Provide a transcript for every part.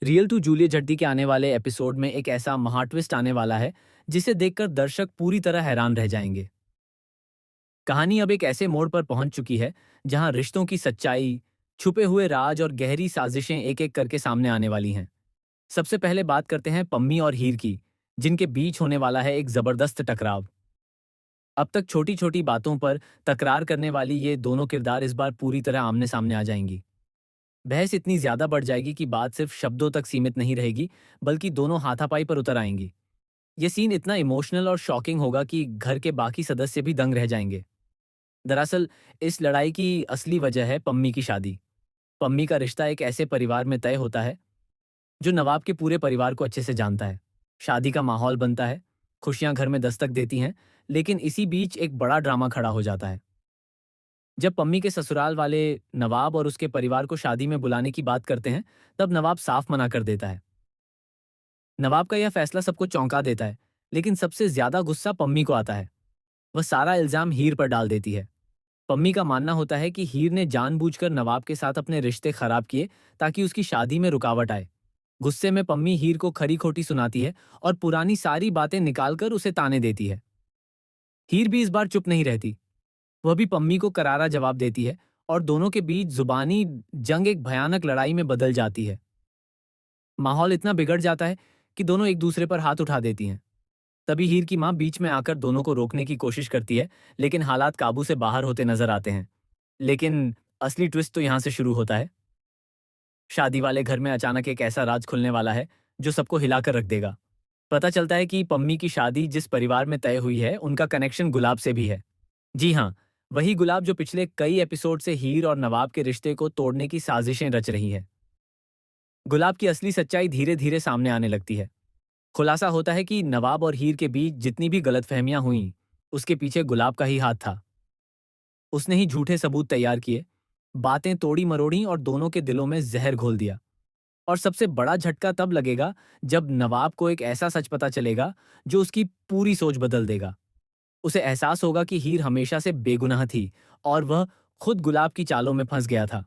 Real to Juliet झड्डी के आने वाले एपिसोड में एक ऐसा महा ट्विस्ट आने वाला है जिसे देखकर दर्शक पूरी तरह हैरान रह जाएंगे। कहानी अब एक ऐसे मोड़ पर पहुंच चुकी है जहां रिश्तों की सच्चाई, छुपे हुए राज और गहरी साजिशें एक एक करके सामने आने वाली हैं। सबसे पहले बात करते हैं पम्मी और हीर की, जिनके बीच होने वाला है एक जबरदस्त टकराव। अब तक छोटी छोटी बातों पर तकरार करने वाली ये दोनों किरदार इस बार पूरी तरह आमने सामने आ जाएंगी। बहस इतनी ज्यादा बढ़ जाएगी कि बात सिर्फ शब्दों तक सीमित नहीं रहेगी, बल्कि दोनों हाथापाई पर उतर आएंगी। ये सीन इतना इमोशनल और शॉकिंग होगा कि घर के बाकी सदस्य भी दंग रह जाएंगे। दरअसल इस लड़ाई की असली वजह है पम्मी की शादी। पम्मी का रिश्ता एक ऐसे परिवार में तय होता है जो नवाब के पूरे परिवार को अच्छे से जानता है। शादी का माहौल बनता है, खुशियां घर में दस्तक देती हैं, लेकिन इसी बीच एक बड़ा ड्रामा खड़ा हो जाता है। जब पम्मी के ससुराल वाले नवाब और उसके परिवार को शादी में बुलाने की बात करते हैं, तब नवाब साफ मना कर देता है। नवाब का यह फैसला सबको चौंका देता है, लेकिन सबसे ज्यादा गुस्सा पम्मी को आता है। वह सारा इल्जाम हीर पर डाल देती है। पम्मी का मानना होता है कि हीर ने जानबूझकर नवाब के साथ अपने रिश्ते खराब किए ताकि उसकी शादी में रुकावट आए। गुस्से में पम्मी हीर को खरी खोटी सुनाती है और पुरानी सारी बातें निकालकर उसे ताने देती है। हीर भी इस बार चुप नहीं रहती। वह भी पम्मी को करारा जवाब देती है और दोनों के बीच जुबानी जंग एक भयानक लड़ाई में बदल जाती है। माहौल इतना बिगड़ जाता है कि दोनों एक दूसरे पर हाथ उठा देती हैं। तभी हीर की मां बीच में आकर दोनों को रोकने की कोशिश करती है, लेकिन हालात काबू से बाहर होते नजर आते हैं। लेकिन असली ट्विस्ट तो यहां से शुरू होता है। शादी वाले घर में अचानक एक ऐसा राज खुलने वाला है जो सबको हिलाकर रख देगा। पता चलता है कि पम्मी की शादी जिस परिवार में तय हुई है, उनका कनेक्शन गुलाब से भी है। जी हाँ, वही गुलाब जो पिछले कई एपिसोड से हीर और नवाब के रिश्ते को तोड़ने की साजिशें रच रही है। गुलाब की असली सच्चाई धीरे धीरे सामने आने लगती है। खुलासा होता है कि नवाब और हीर के बीच जितनी भी गलतफहमियां हुईं, उसके पीछे गुलाब का ही हाथ था। उसने ही झूठे सबूत तैयार किए, बातें तोड़ी मरोड़ी और दोनों के दिलों में जहर घोल दिया। और सबसे बड़ा झटका तब लगेगा जब नवाब को एक ऐसा सच पता चलेगा जो उसकी पूरी सोच बदल देगा। उसे एहसास होगा कि हीर हमेशा से बेगुनाह थी और वह खुद गुलाब की चालों में फंस गया था।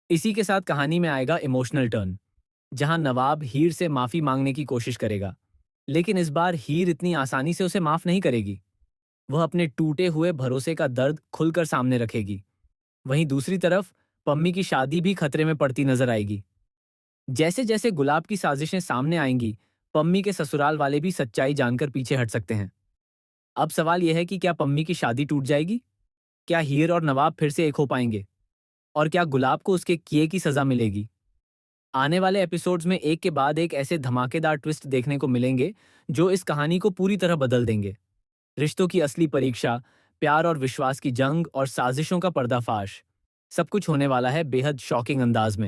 इसी के साथ कहानी में आएगा इमोशनल टर्न, जहां नवाब हीर से माफी मांगने की कोशिश करेगा, लेकिन इस बार हीर इतनी आसानी से उसे माफ नहीं करेगी। वह अपने टूटे हुए भरोसे का दर्द खुलकर सामने रखेगी। वहीं दूसरी तरफ पम्मी की शादी भी खतरे में पड़ती नजर आएगी। जैसे जैसे गुलाब की साजिशें सामने आएंगी, पम्मी के ससुराल वाले भी सच्चाई जानकर पीछे हट सकते हैं। अब सवाल यह है कि क्या पम्मी की शादी टूट जाएगी? क्या हीर और नवाब फिर से एक हो पाएंगे? और क्या गुलाब को उसके किए की सजा मिलेगी? आने वाले एपिसोड्स में एक के बाद एक ऐसे धमाकेदार ट्विस्ट देखने को मिलेंगे जो इस कहानी को पूरी तरह बदल देंगे। रिश्तों की असली परीक्षा, प्यार और विश्वास की जंग और साजिशों का पर्दाफाश, सब कुछ होने वाला है बेहद शॉकिंग अंदाज में।